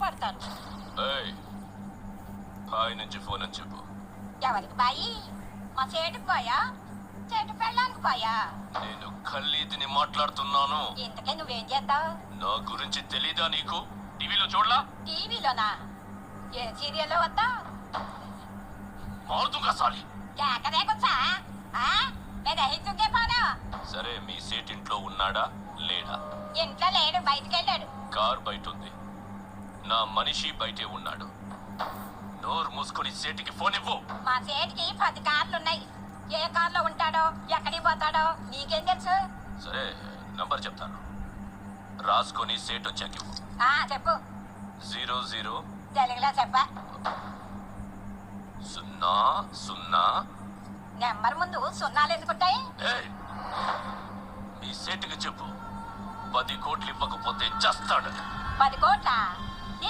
మాట్లాడతారు. బాయ్ నుంచి ఫోన్ అని చెప్పు. ఎవరికి బాయి? మా సేటుకు బాయా, చెట్టు పెళ్ళానికి బాయా? నేను ఖల్లీదిని మాట్లాడుతున్నాను. ఇంతకే నువ్వేం చేస్తావు? నా గురించి తెలీదా నీకు? టీవీలో చూడలా? టీవీలోనా? ఏ సీరియల్లో వస్తా? మారుతుంగా సాలి. కేకదేకొచ్చా? నేను అహించుకే పోను. సరే, మీ సేట్ ఇంట్లో ఉన్నాడా లేడా? ఇంట్లో లేడు, బయటికి వెళ్ళాడు. కార్ బయట ఉంది. నా మనిషి బయటే ఉన్నాడు. నోరు మూసుకొని సేటికి ఫోన్ ఇవ్వు. మా సేటికి 10 కార్లున్నాయి. ఏ కార్లో ఉంటాడో, ఎక్కడికి పోతాడో నీకేం తెలుసు? సరే, నంబర్ చెప్తాను, రాసుకొని సేట్ వచ్చాక ఇవ్వు. చెప్పు. 00 తెలుగులో చెప్పా. 00. నెంబర్ ముందు సున్నాలు ఎందుకుంటాయి? మీ సేటుకి చెప్పు, 10 కోట్లు ఇవ్వకపోతే చస్తాడు. 10 కోట్ల?